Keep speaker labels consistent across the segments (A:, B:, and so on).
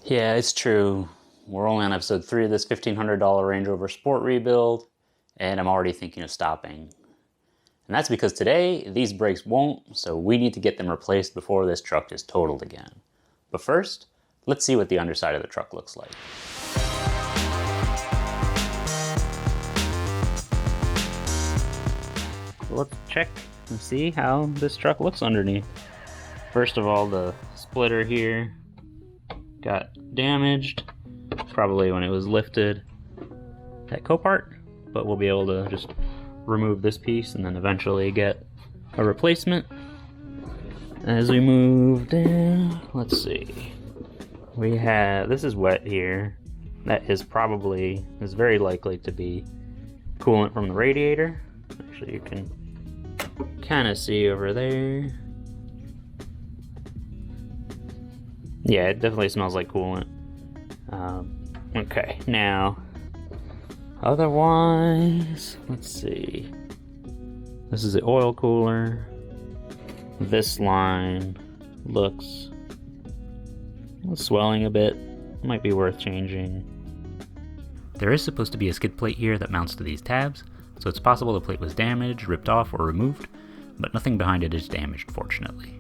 A: Yeah, it's true. We're only on episode 3 of this $1,500 Range Rover Sport rebuild, and I'm already thinking of stopping. And that's because today, these brakes won't, so we need to get them replaced before this truck is totaled again. But first, let's see what the underside of the truck looks like. Let's check and see how this truck looks underneath. First of all, the splitter here got damaged, probably when it was lifted at Copart, but we'll be able to just remove this piece and then eventually get a replacement. As we move down, let's see. We have, this is wet here. That is very likely to be coolant from the radiator. Actually, you can kind of see over there. Yeah, it definitely smells like coolant. Okay, now, otherwise, let's see. This is the oil cooler. This line looks swelling a bit. Might be worth changing. There is supposed to be a skid plate here that mounts to these tabs, so it's possible the plate was damaged, ripped off, or removed, but nothing behind it is damaged, fortunately.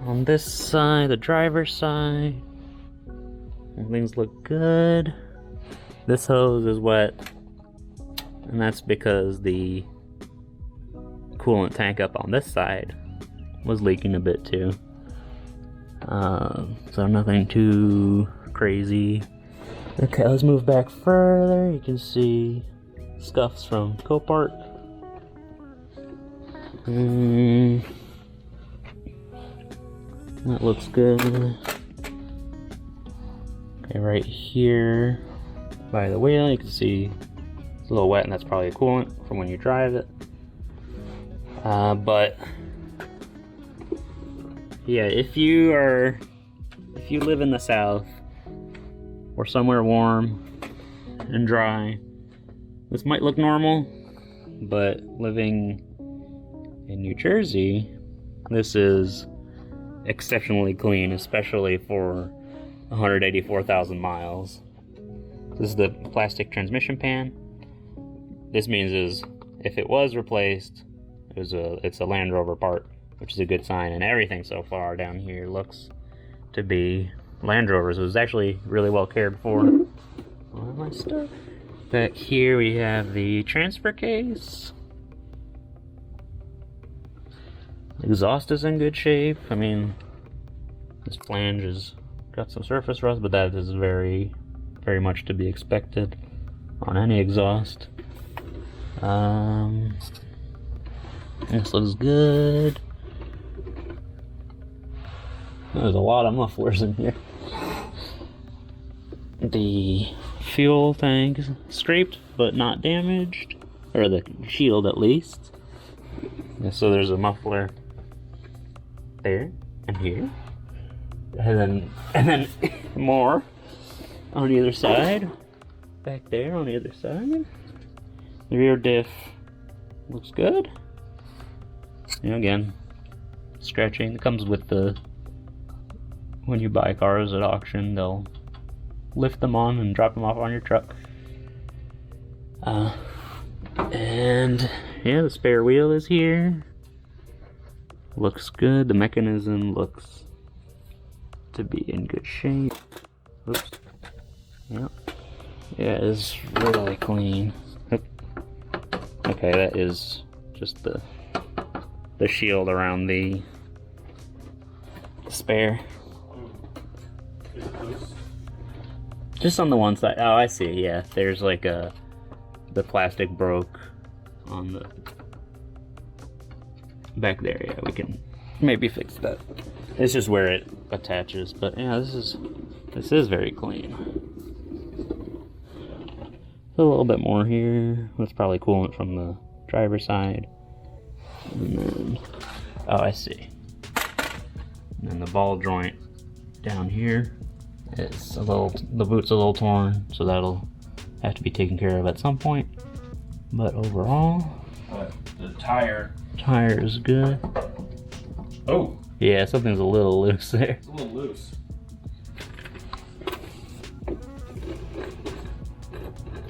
A: On this side, the driver's side, things look good. This hose is wet, and that's because the coolant tank up on this side was leaking a bit too. So nothing too crazy. Okay, let's move back further. You can see scuffs from Copart. That looks good. Okay, right here by the wheel, you can see it's a little wet, and that's probably a coolant from when you drive it. But yeah, if you live in the South or somewhere warm and dry, this might look normal, but living in New Jersey, this is exceptionally clean, especially for 184,000 miles. This is the plastic transmission pan. This means is if it was replaced, it's a Land Rover part, which is a good sign, and everything so far down here looks to be Land Rovers. It was actually really well cared for. All my stuff. Back here we have the transfer case. Exhaust is in good shape. I mean, this flange has got some surface rust, but that is very, very much to be expected on any exhaust. This looks good. There's a lot of mufflers in here. The fuel tank is scraped but not damaged, or the shield at least. And so there's a muffler there and here, and then more on either side. Back there on the other side. The rear diff looks good. And again, scratching. It comes with when you buy cars at auction, they'll lift them on and drop them off on your truck. And yeah, the spare wheel is here. Looks good. The mechanism looks to be in good shape. Oops. Yep. Yeah, it's really clean. Okay, that is just the shield around the spare.
B: Is it loose?
A: Just on the one side. Oh, I see. Yeah, there's like the plastic broke on the back there. Yeah, we can maybe fix that. It's just where it attaches. But yeah, this is very clean. A little bit more here. That's probably coolant from the driver's side. And then, oh, I see. And then the ball joint down here is the boot's a little torn, so that'll have to be taken care of at some point. But overall,
B: the tire
A: is good.
B: Oh!
A: Yeah, something's a little loose there.
B: It's a little loose.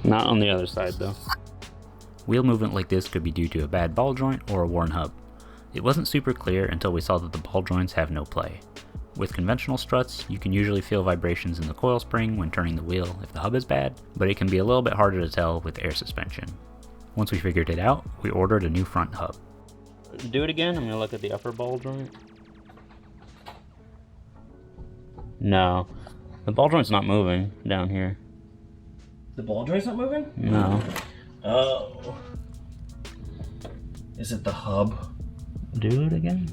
A: Not on the other side though. Wheel movement like this could be due to a bad ball joint or a worn hub. It wasn't super clear until we saw that the ball joints have no play. With conventional struts, you can usually feel vibrations in the coil spring when turning the wheel if the hub is bad, but it can be a little bit harder to tell with air suspension. Once we figured it out, we ordered a new front hub. Do it again. I'm going to look at the upper ball joint. No, the ball joint's not moving down here.
C: The ball joint's not moving?
A: No.
C: Oh. Is it the hub?
A: Do it again.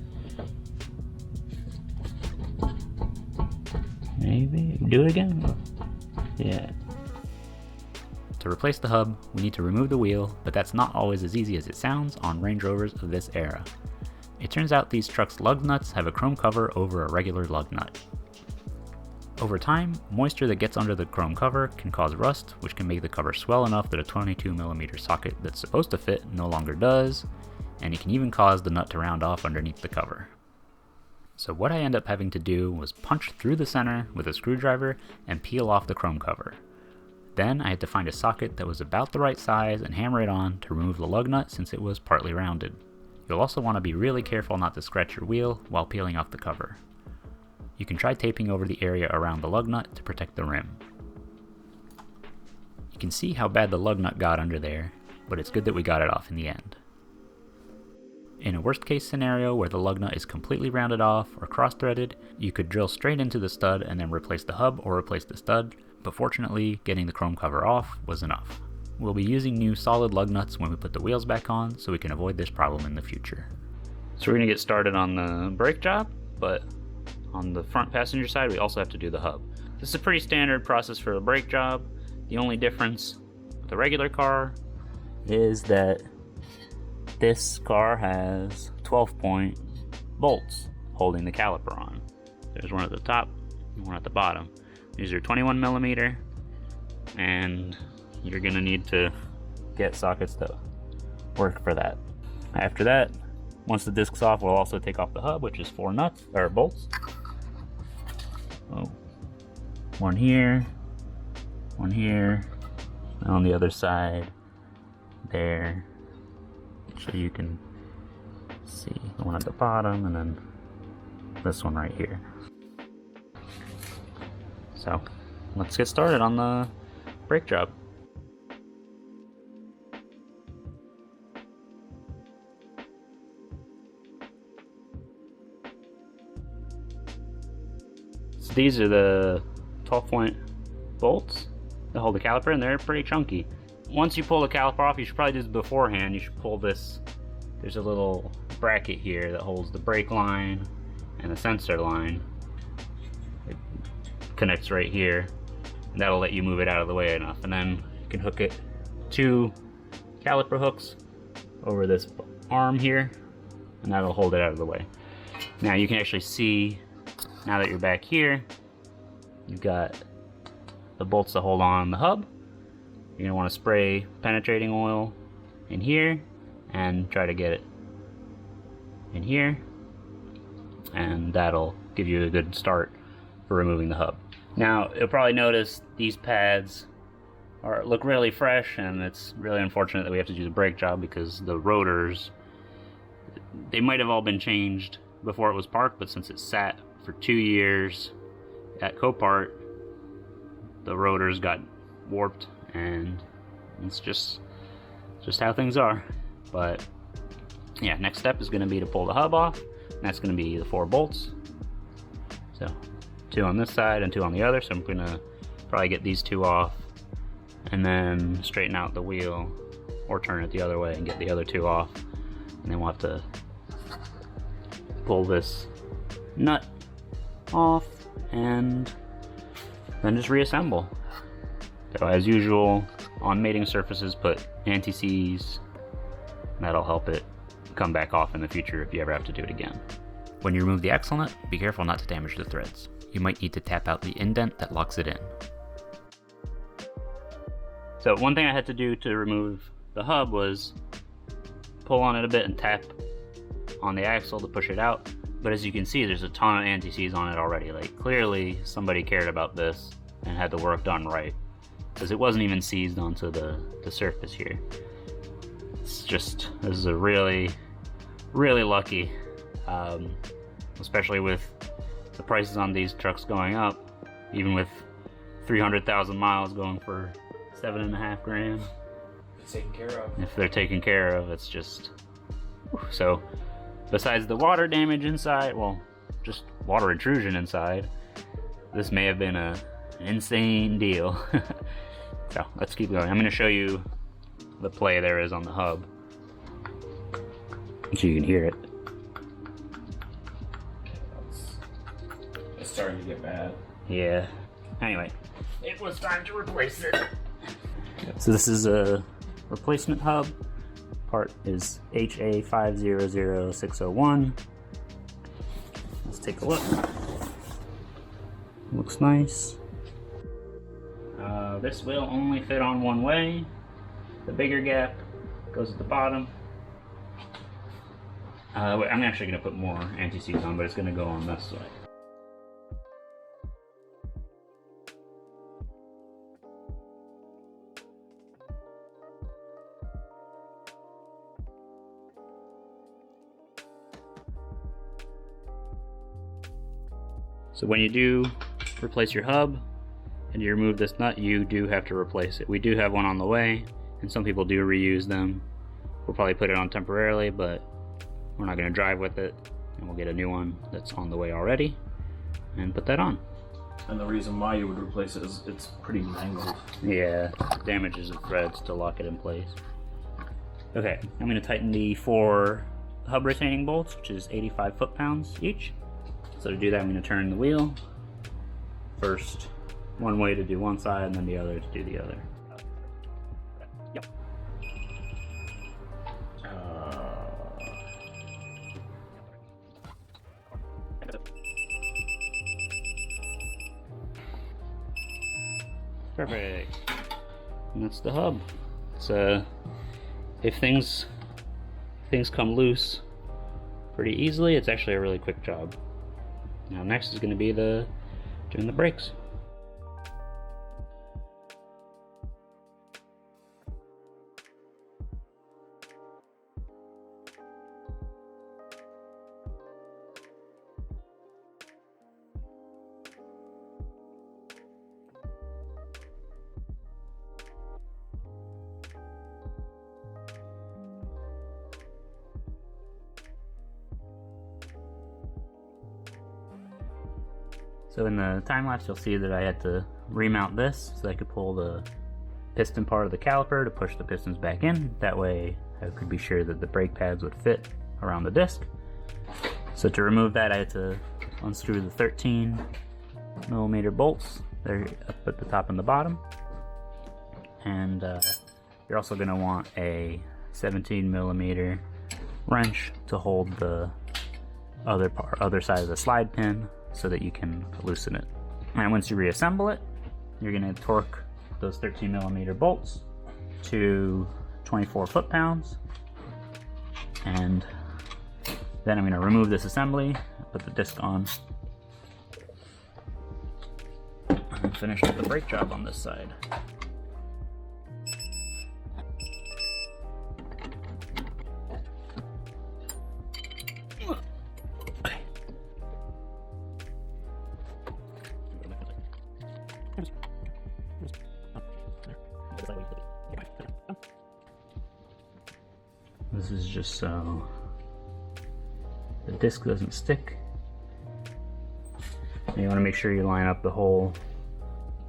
A: Maybe. Do it again. Yeah. To replace the hub, we need to remove the wheel, but that's not always as easy as it sounds on Range Rovers of this era. It turns out these trucks' lug nuts have a chrome cover over a regular lug nut. Over time, moisture that gets under the chrome cover can cause rust, which can make the cover swell enough that a 22mm socket that's supposed to fit no longer does, and it can even cause the nut to round off underneath the cover. So what I end up having to do was punch through the center with a screwdriver and peel off the chrome cover. Then I had to find a socket that was about the right size and hammer it on to remove the lug nut since it was partly rounded. You'll also want to be really careful not to scratch your wheel while peeling off the cover. You can try taping over the area around the lug nut to protect the rim. You can see how bad the lug nut got under there, but it's good that we got it off in the end. In a worst case scenario where the lug nut is completely rounded off or cross-threaded, you could drill straight into the stud and then replace the hub or replace the stud, but fortunately getting the chrome cover off was enough. We'll be using new solid lug nuts when we put the wheels back on so we can avoid this problem in the future. So we're going to get started on the brake job, but on the front passenger side we also have to do the hub. This is a pretty standard process for a brake job. The only difference with a regular car is that this car has 12-point bolts holding the caliper on. There's one at the top and one at the bottom. These are 21mm, and you're going to need to get sockets to work for that. After that, once the disc's off, we'll also take off the hub, which is 4 nuts or bolts. Oh, one here, and on the other side there, so you can see the one at the bottom and then this one right here. So let's get started on the brake job. So these are the 12-point bolts that hold the caliper, and they're pretty chunky. Once you pull the caliper off, you should probably do this beforehand. You should pull this. There's a little bracket here that holds the brake line and the sensor line. It connects right here, and that'll let you move it out of the way enough. And then you can hook it 2 caliper hooks over this arm here, and that'll hold it out of the way. Now you can actually see, now that you're back here, you've got the bolts that hold on the hub. You're gonna want to spray penetrating oil in here and try to get it in here, and that'll give you a good start for removing the hub. Now you'll probably notice these pads look really fresh, and it's really unfortunate that we have to do the brake job because the rotors, they might have all been changed before it was parked, but since it sat for 2 years at Copart, the rotors got warped, and it's just how things are. But yeah, next step is going to be to pull the hub off, and that's going to be the 4 bolts. So 2 on this side and 2 on the other, so I'm going to probably get these 2 off and then straighten out the wheel or turn it the other way and get the other 2 off, and then we'll have to pull this nut off and then just reassemble. So as usual, on mating surfaces, put anti-seize. That'll help it come back off in the future if you ever have to do it again. When you remove the axle nut, be careful not to damage the threads. You might need to tap out the indent that locks it in. So one thing I had to do to remove the hub was pull on it a bit and tap on the axle to push it out. But as you can see, there's a ton of anti-seize on it already. Like, clearly somebody cared about this and had the work done right. because it wasn't even seized onto the surface here. It's just, this is a really lucky, especially with the prices on these trucks going up, even with 300,000 miles going for 7.5 grand.
C: It's taken care of.
A: If they're taken care of, it's just, so besides the water damage inside, well, just water intrusion inside, this may have been an insane deal. So let's keep going. I'm going to show you the play there is on the hub, so you can hear it.
C: It's starting to get bad.
A: Yeah. Anyway, it was time to replace it. So this is a replacement hub. Part is HA500601. Let's take a look. Looks nice. This will only fit on one way. The bigger gap goes at the bottom. I'm actually going to put more anti-seize on, but it's going to go on this way. So when you do replace your hub and you remove this nut, you do have to replace it. We do have one on the way, and some people do reuse them. We'll probably put it on temporarily, but we're not going to drive with it, and we'll get a new one that's on the way already and put that on.
C: And the reason why you would replace it is it's pretty mangled.
A: Yeah, damages the threads to lock it in place. Okay, I'm going to tighten the 4 hub retaining bolts, which is 85 foot-pounds each. So to do that, I'm going to turn the wheel. First, one way to do one side, and then the other to do the other. Yep. Perfect. And that's the hub. So if things come loose pretty easily, it's actually a really quick job. Now next is going to be doing the brakes. So in the time lapse, you'll see that I had to remount this so I could pull the piston part of the caliper to push the pistons back in. That way I could be sure that the brake pads would fit around the disc. So to remove that, I had to unscrew the 13mm bolts. They're up at the top and the bottom. And you're also going to want a 17mm wrench to hold the other side of the slide pin, so that you can loosen it. And once you reassemble it, you're going to torque those 13mm bolts to 24 foot-pounds. And then I'm going to remove this assembly, put the disc on, and finish up the brake job on this side. This is just so the disc doesn't stick. And you want to make sure you line up the hole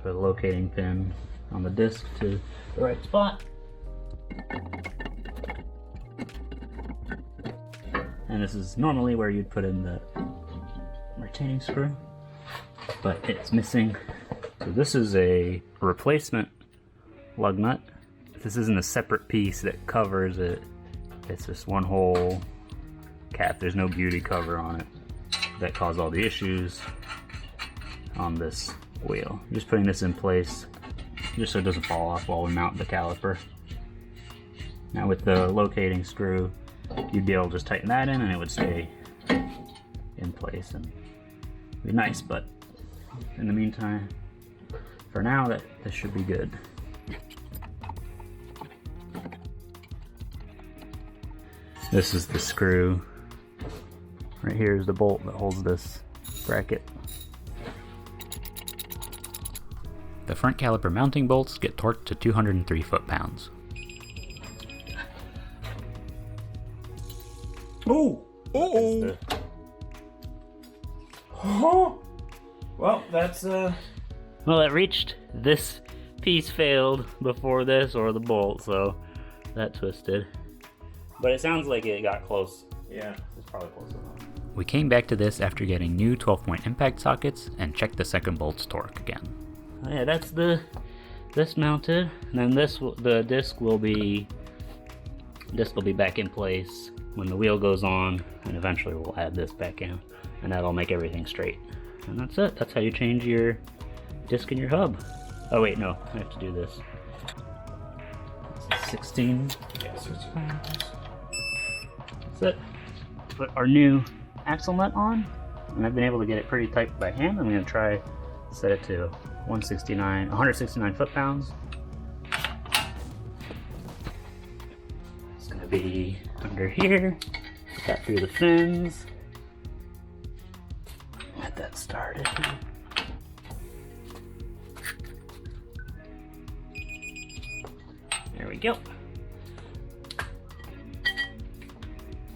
A: for the locating pin on the disc to the right spot. And this is normally where you'd put in the retaining screw, but it's missing. So this is a replacement lug nut. This isn't a separate piece that covers it. It's just one whole cap. There's no beauty cover on it that caused all the issues on this wheel. I'm just putting this in place just so it doesn't fall off while we mount the caliper. Now with the locating screw, you'd be able to just tighten that in and it would stay in place and be nice, but in the meantime, for now, this should be good. This is the screw. Right here is the bolt that holds this bracket. The front caliper mounting bolts get torqued to 203 foot-pounds.
C: Oh! Oh! Oh! Well, that's
A: Well, it reached this piece failed before this or the bolt, so that twisted. But it sounds like it got close.
C: yeah.
A: It's probably close enough. We came back to this after getting new 12-point impact sockets and checked the second bolt's torque again. Oh yeah, that's this mounted, and then the disc will be back in place when the wheel goes on, and eventually we'll add this back in, and that'll make everything straight. And that's it. That's how you change your disc in your hub. Oh wait, no, I have to do this. 16.
C: Yeah, 16.
A: That's it. Put our new axle nut on, and I've been able to get it pretty tight by hand. I'm going to try set it to 169 foot-pounds. It's going to be under here. Put that through the fins. Get that started. There we go.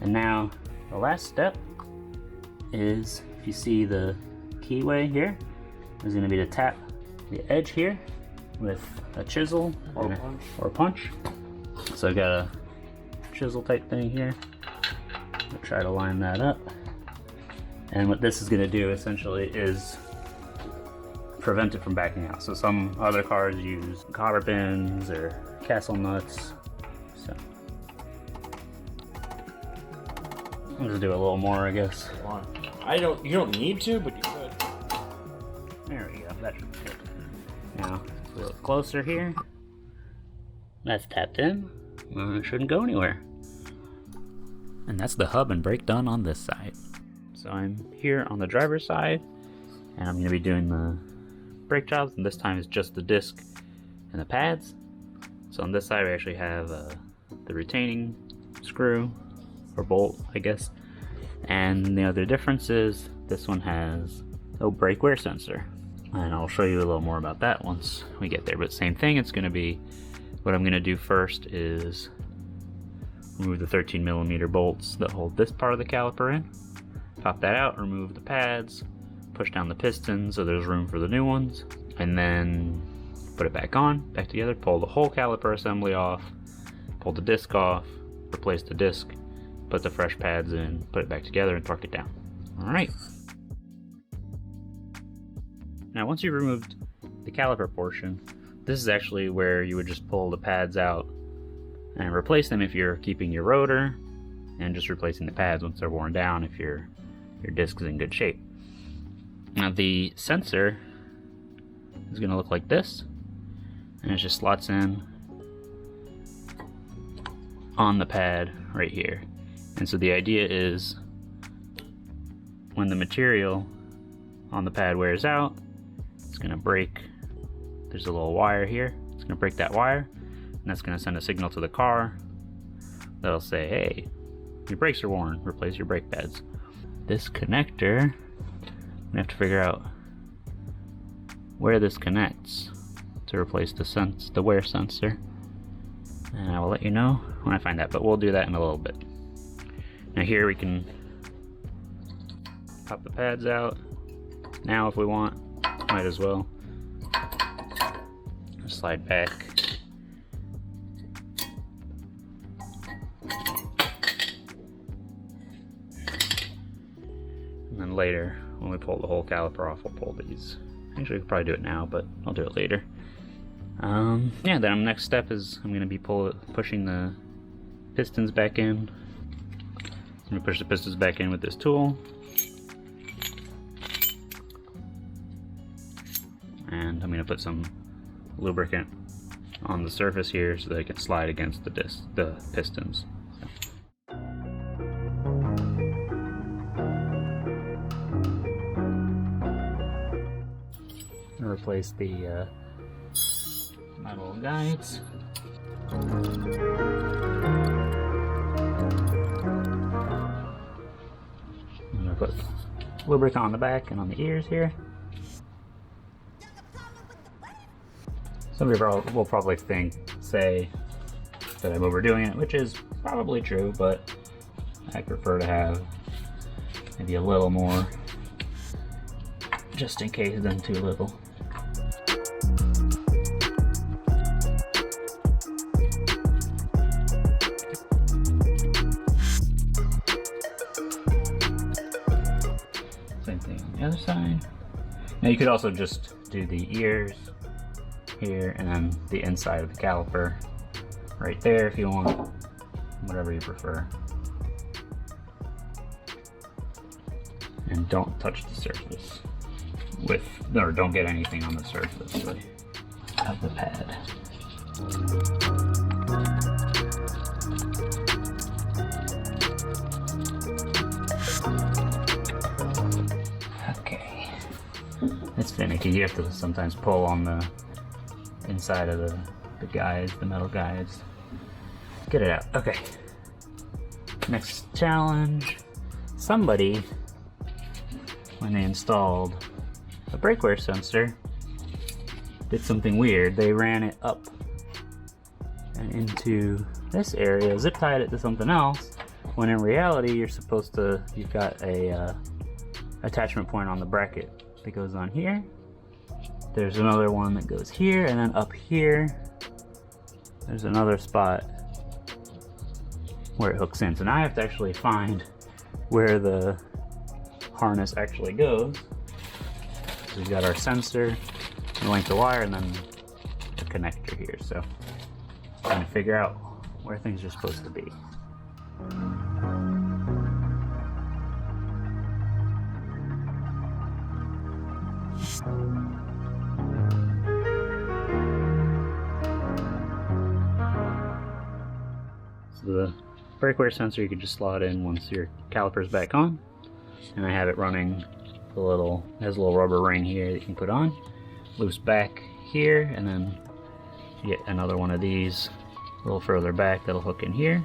A: And now the last step is, if you see the keyway here, is going to be to tap the edge here with a chisel or a punch. So I've got a chisel type thing here. I'll try to line that up. And what this is going to do essentially is prevent it from backing out. So some other cars use cotter pins or castle nuts. So I'll just do a little more, I guess.
C: You don't need to, but you could.
A: There we go. That should be good. Now, a little closer here. That's tapped in. It shouldn't go anywhere. And that's the hub and brake done on this side. So I'm here on the driver's side, and I'm going to be doing the brake jobs, and this time it's just the disc and the pads. So on this side we actually have the retaining screw, or bolt, I guess. And the other difference is this one has a brake wear sensor. And I'll show you a little more about that once we get there. But same thing, it's going to be, what I'm going to do first is remove the 13mm bolts that hold this part of the caliper in. Pop that out, remove the pads, push down the pistons so there's room for the new ones, and then put it back on, back together, pull the whole caliper assembly off, pull the disc off, replace the disc, put the fresh pads in, put it back together, and torque it down. Alright. Now once you've removed the caliper portion, this is actually where you would just pull the pads out and replace them if you're keeping your rotor, and just replacing the pads once they're worn down if your disc is in good shape. Now the sensor is going to look like this, and it just slots in on the pad right here. And so the idea is when the material on the pad wears out, it's going to break. There's a little wire here. It's going to break that wire, and that's going to send a signal to the car that'll say, hey, your brakes are worn, replace your brake pads. This connector, we have to figure out where this connects to replace the wear sensor. And I will let you know when I find that, but we'll do that in a little bit. Now here we can pop the pads out. Now if we want, might as well. Slide back. And then later, when we pull the whole caliper off, we'll pull these. Actually, we could probably do it now, but I'll do it later. Yeah, then next step is I'm going to be pushing the pistons back in. I'm going to push the pistons back in with this tool. And I'm going to put some lubricant on the surface here so that it can slide against the pistons. Replace the metal guides. I'm gonna put lubricant on the back and on the ears here. Some people will probably say that I'm overdoing it, which is probably true, but I prefer to have maybe a little more just in case than too little. Same thing on the other side. Now you could also just do the ears here and then the inside of the caliper right there if you want, whatever you prefer. And don't touch the surface or don't get anything on the surface of the pad. Okay, it's finicky. You have to sometimes pull on the inside of the guides, the metal guides. Get it out. Okay. Next challenge. Somebody, when they installed a brake wear sensor, did something weird. They ran it up and into this area, zip tied it to something else, when in reality you've got a attachment point on the bracket that goes on here. There's another one that goes here, and then up here there's another spot where it hooks in. So now I have to actually find where the harness actually goes. So we've got our sensor, the length of wire, and then the connector here. So I'm trying to figure out where things are supposed to be. So the brake wear sensor you can just slot in once your caliper's back on, and I have it running has a little rubber ring here that you can put on, loose back here, and then you get another one of these a little further back that'll hook in here.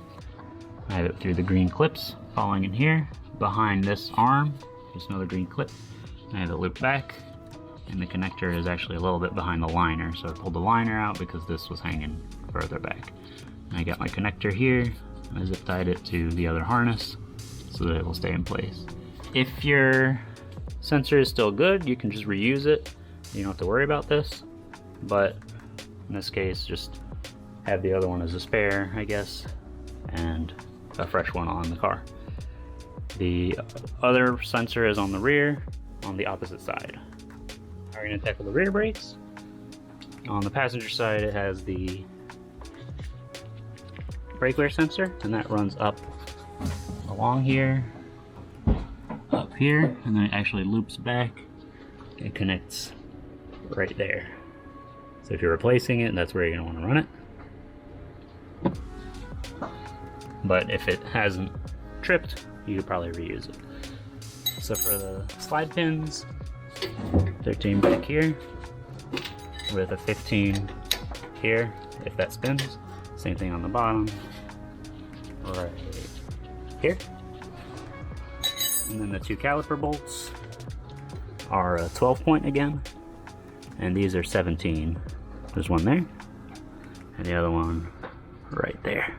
A: I have it through the green clips falling in here. Behind this arm, there's another green clip. I have it looped back, and the connector is actually a little bit behind the liner, so I pulled the liner out because this was hanging further back. And I got my connector here, and I zip tied it to the other harness so that it will stay in place. If your sensor is still good, you can just reuse it. You don't have to worry about this, but in this case, just have the other one as a spare, I guess, and a fresh one on the car. The other sensor is on the rear, on the opposite side. How are you gonna tackle the rear brakes? On the passenger side, it has the brake wear sensor, and that runs up along here, up here, and then it actually loops back and connects right there. So if you're replacing it, that's where you're gonna wanna run it. But if it hasn't tripped, you could probably reuse it. So for the slide pins, 13 back here with a 15 here if that spins. Same thing on the bottom, right here. And then the two caliper bolts are a 12 point again, and these are 17. There's one there, and the other one right there.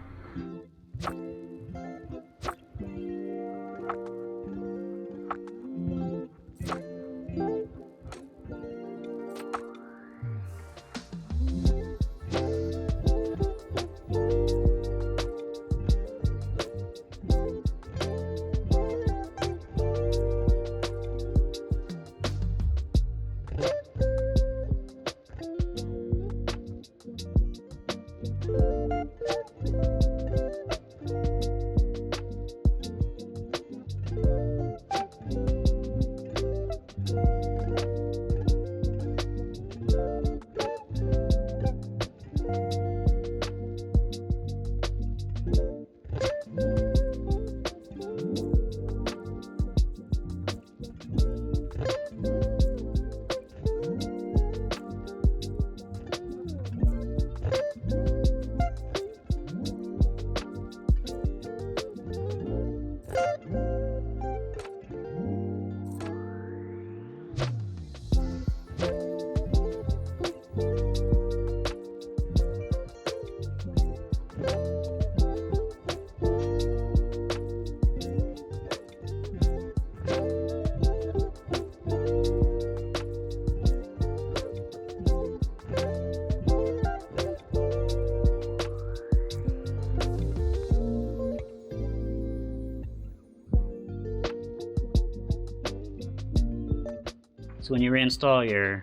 A: So when you reinstall your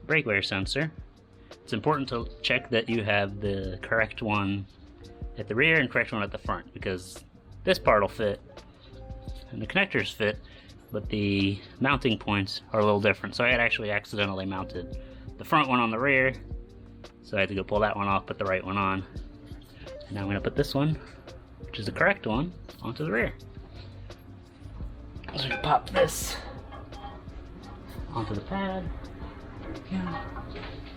A: brake wear sensor, it's important to check that you have the correct one at the rear and correct one at the front, because this part will fit and the connectors fit, but the mounting points are a little different. So I had actually accidentally mounted the front one on the rear, so I had to go pull that one off, put the right one on. And now I'm going to put this one, which is the correct one, onto the rear. So we can pop this onto the pad. Yeah.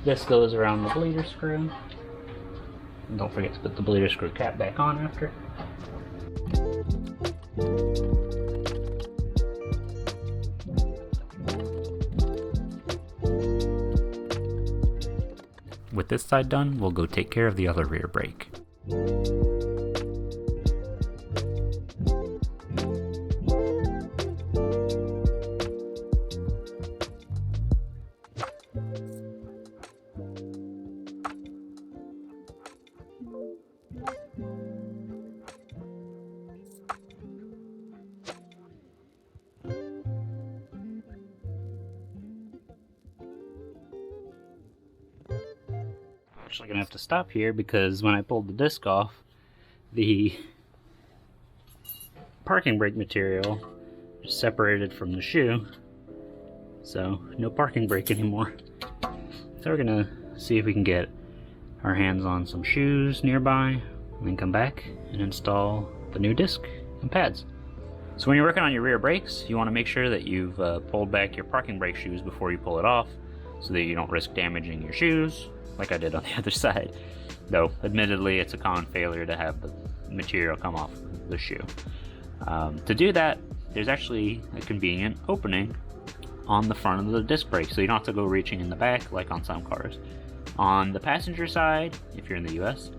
A: This goes around the bleeder screw. And don't forget to put the bleeder screw cap back on after. With this side done, we'll go take care of the other rear brake. Actually gonna have to stop here because when I pulled the disc off, the parking brake material just separated from the shoe, so no parking brake anymore. So we're gonna see if we can get our hands on some shoes nearby and then come back and install the new disc and pads. So when you're working on your rear brakes, you want to make sure that you've pulled back your parking brake shoes before you pull it off, so that you don't risk damaging your shoes like I did on the other side. Though, admittedly, it's a common failure to have the material come off the shoe. To do that, there's actually a convenient opening on the front of the disc brake, so you don't have to go reaching in the back like on some cars. On the passenger side, if you're in the US,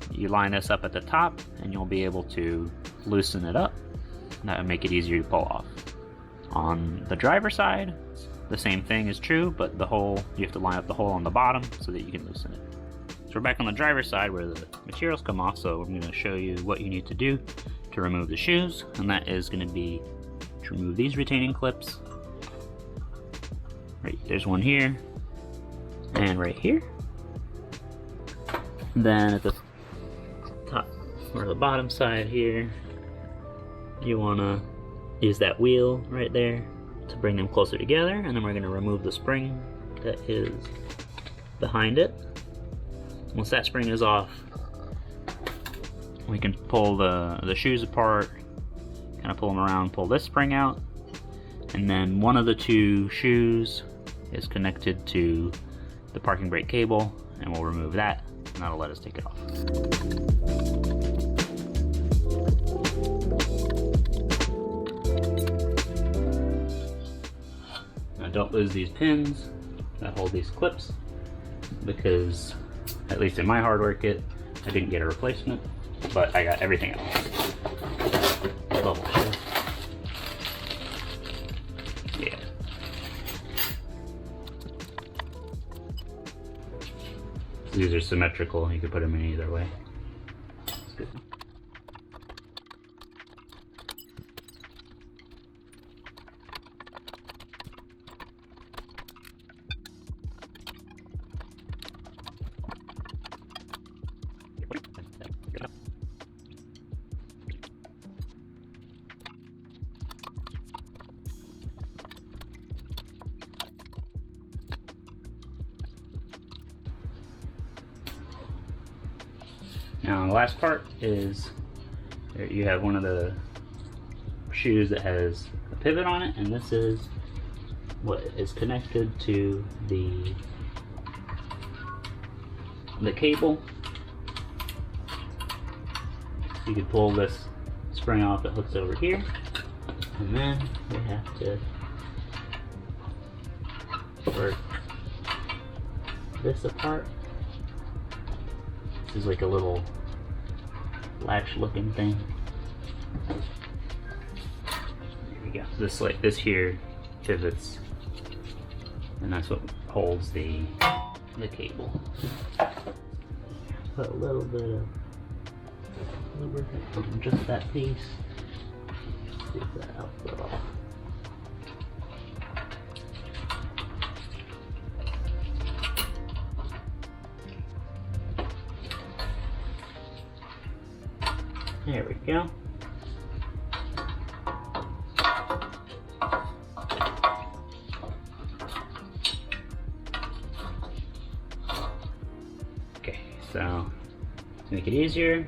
A: you line this up at the top and you'll be able to loosen it up. That would make it easier to pull off. On the driver's side, the same thing is true, but the hole, you have to line up the hole on the bottom so that you can loosen it. So we're back on the driver's side where the materials come off, so I'm going to show you what you need to do to remove the shoes, and that is going to be to remove these retaining clips. Right, there's one here, and right here. Then at the top or the bottom side here, you want to use that wheel right there to bring them closer together, and then we're going to remove the spring that is behind it. Once that spring is off, we can pull the shoes apart, kind of pull them around, pull this spring out, and then one of the two shoes is connected to the parking brake cable, and we'll remove that, and that'll let us take it off. Now don't lose these pins that hold these clips, because at least in my hardware kit, I didn't get a replacement, but I got everything else. Bubble shift. Yeah. These are symmetrical, you can put them in either way. That's good. Now the last part is you have one of the shoes that has a pivot on it, and this is what is connected to the cable. You can pull this spring off that hooks over here, and then we have to work this apart. This is like a little latch looking thing. There we go. This here pivots, and that's what holds the cable. Put a little bit of lubricant on just that piece. See if that helps at all. There we go. Okay, so to make it easier,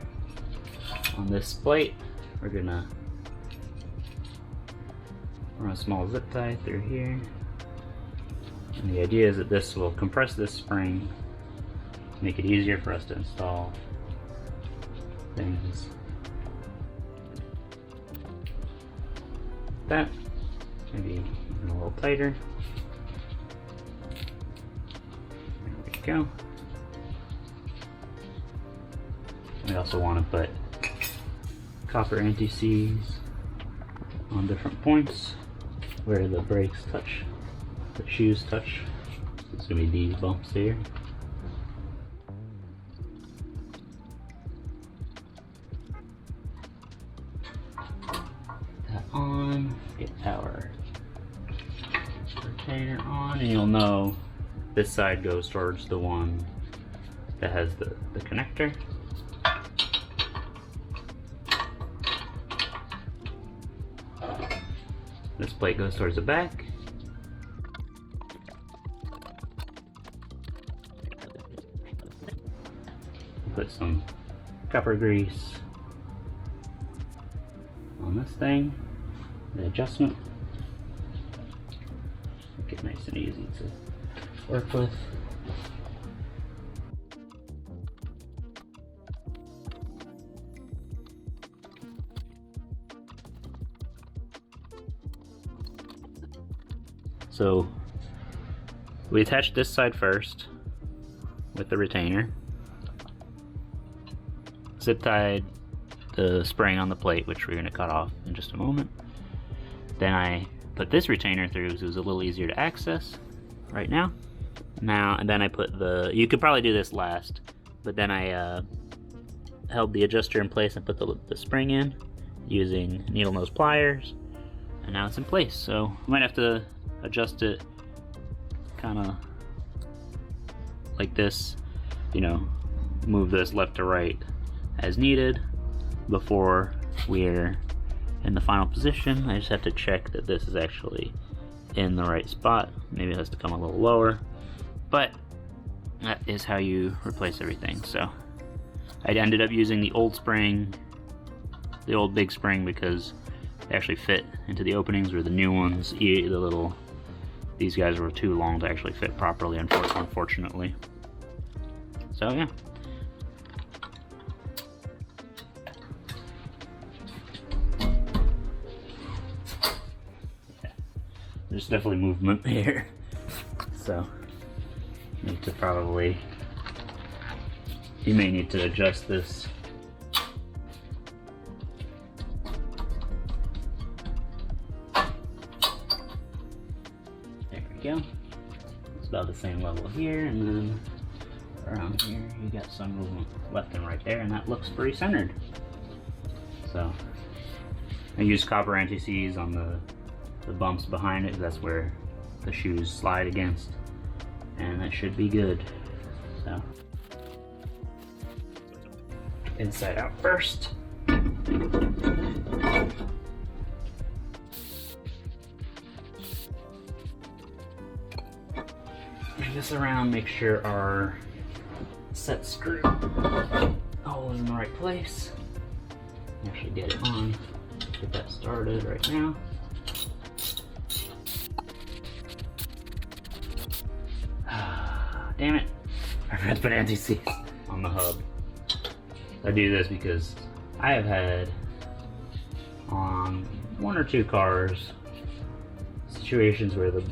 A: on this plate, we're gonna run a small zip tie through here. And the idea is that this will compress this spring, make it easier for us to install things. That, maybe even a little tighter. There we go. We also want to put copper anti-seize on different points where the brakes touch, the shoes touch. It's going to be these bumps here. That on, get our retainer on, and you'll know this side goes towards the one that has the connector. This plate goes towards the back. Put some copper grease on this thing, the adjustment. Make it nice and easy to work with. So we attached this side first with the retainer, zip tied the spring on the plate, which we're going to cut off in just a moment. Then I put this retainer through so it was a little easier to access right now. And then I put you could probably do this last, but then I held the adjuster in place and put the spring in using needle nose pliers, and now it's in place. So I might have to adjust it kind of like this, you know, move this left to right as needed before we're in the final position. I just have to check that this is actually in the right spot. Maybe it has to come a little lower, but that is how you replace everything. So I ended up using the old spring, the old big spring, because they actually fit into the openings, where the new ones, these guys were too long to actually fit properly, unfortunately. So yeah. There's definitely movement here. So you may need to adjust this. Go. It's about the same level here, and then around here you got some movement left and right there, and that looks pretty centered. So I use copper anti-seize on the bumps behind it. That's where the shoes slide against, and that should be good. So inside out first. Bring this around, make sure our set screw hole is in the right place. Actually get it on, get that started right now. Damn it, I forgot to put anti-seize on the hub. I do this because I have had on 1 or 2 cars situations where the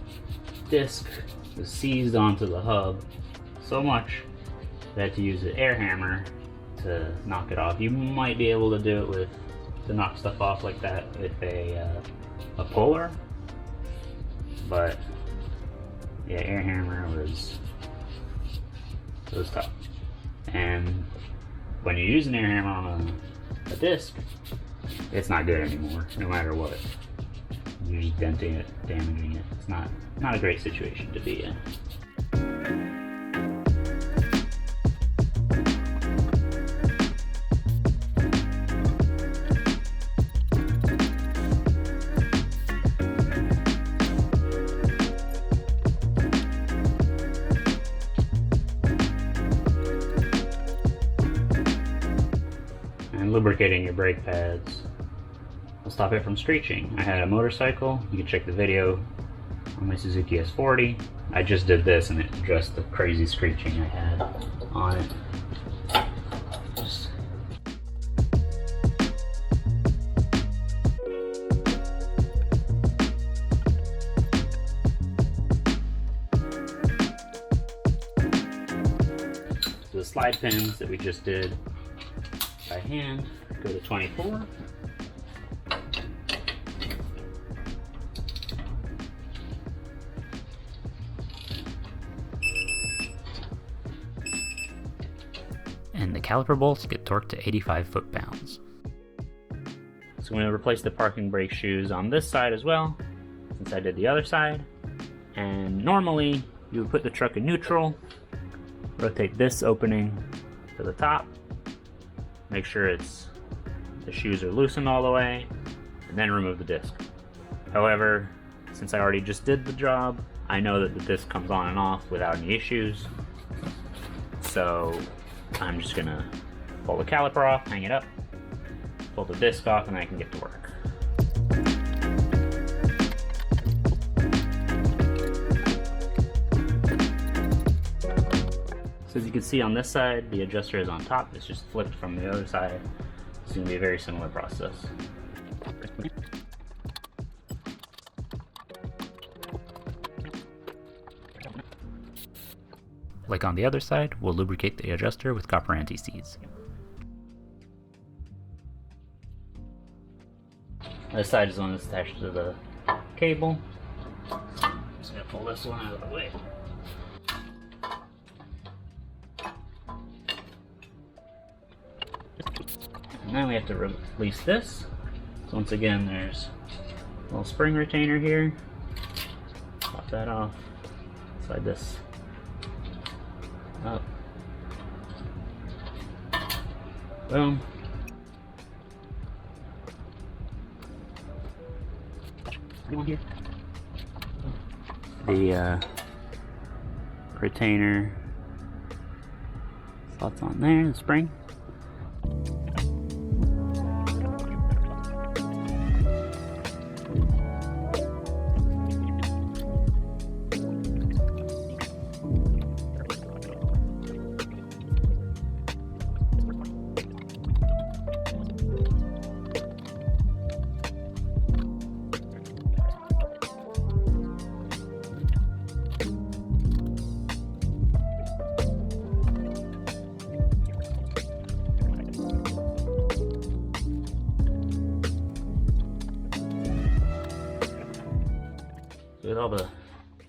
A: disc was seized onto the hub so much that I had to use an air hammer to knock it off. You might be able to do it to knock stuff off like that with a puller, but yeah, air hammer was tough. And when you use an air hammer on a disc, it's not good anymore, no matter what. You're just denting it, damaging it. It's not a great situation to be in. and lubricating your brake pads will stop it from screeching. I had a motorcycle, you can check the video on my Suzuki S40. I just did this and it addressed the crazy screeching I had on it. The slide pins that we just did by hand go to 24. And the caliper bolts get torqued to 85 foot-pounds. So I'm going to replace the parking brake shoes on this side as well, since I did the other side. And normally you would put the truck in neutral, rotate this opening to the top, make sure the shoes are loosened all the way, and then remove the disc. However, since I already just did the job, I know that the disc comes on and off without any issues. So I'm just gonna pull the caliper off, hang it up, pull the disc off, and I can get to work. So as you can see on this side, the adjuster is on top. It's just flipped from the other side. It's going to be a very similar process. Like on the other side, we'll lubricate the adjuster with copper anti-seize. This side is the one that's attached to the cable. I'm just going to pull this one out of the way. And now we have to release this. So once again, there's a little spring retainer here. Pop that off. Slide this up. Boom. Anyone here? The retainer slots on there, the spring. With all the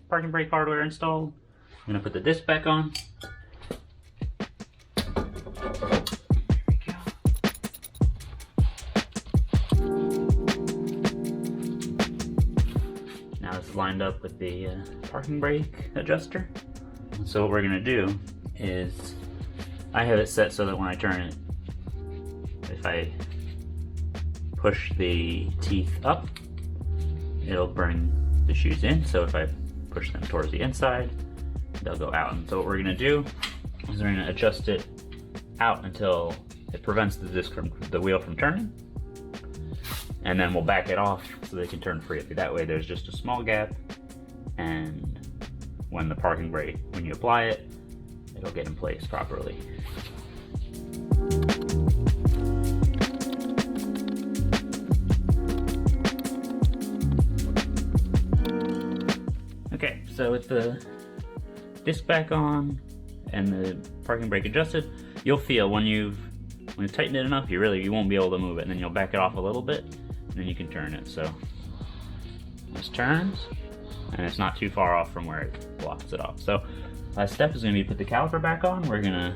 A: parking brake hardware installed, I'm going to put the disc back on. There we go. Now it's lined up with the parking brake adjuster. So what we're going to do is, I have it set so that when I turn it, if I push the teeth up, it'll bring the shoes in. So if I push them towards the inside, they'll go out. And so what we're going to do is we're going to adjust it out until it prevents the wheel from turning, and then we'll back it off so they can turn freely. That way there's just a small gap, and when the parking brake, when you apply it, it'll get in place properly. Okay, so with the disc back on and the parking brake adjusted, you'll feel when you tighten it enough, you won't be able to move it, and then you'll back it off a little bit, and then you can turn it. So this turns, and it's not too far off from where it blocks it off. So last step is going to be put the caliper back on. We're going to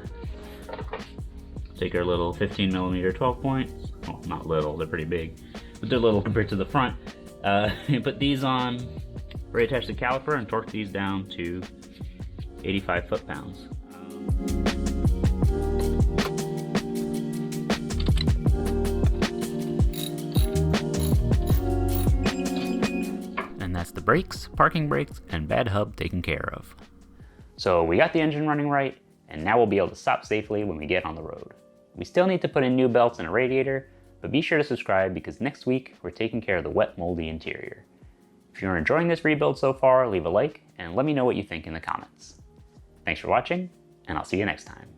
A: take our little 15mm 12 points. Well, not little, they're pretty big, but they're little compared to the front. You put these on, reattach the caliper, and torque these down to 85 foot-pounds. And that's the brakes, parking brakes, and bad hub taken care of. So we got the engine running right, and now we'll be able to stop safely when we get on the road. We still need to put in new belts and a radiator, but be sure to subscribe because next week we're taking care of the wet, moldy interior. If you're enjoying this rebuild so far, leave a like and let me know what you think in the comments. Thanks for watching, and I'll see you next time.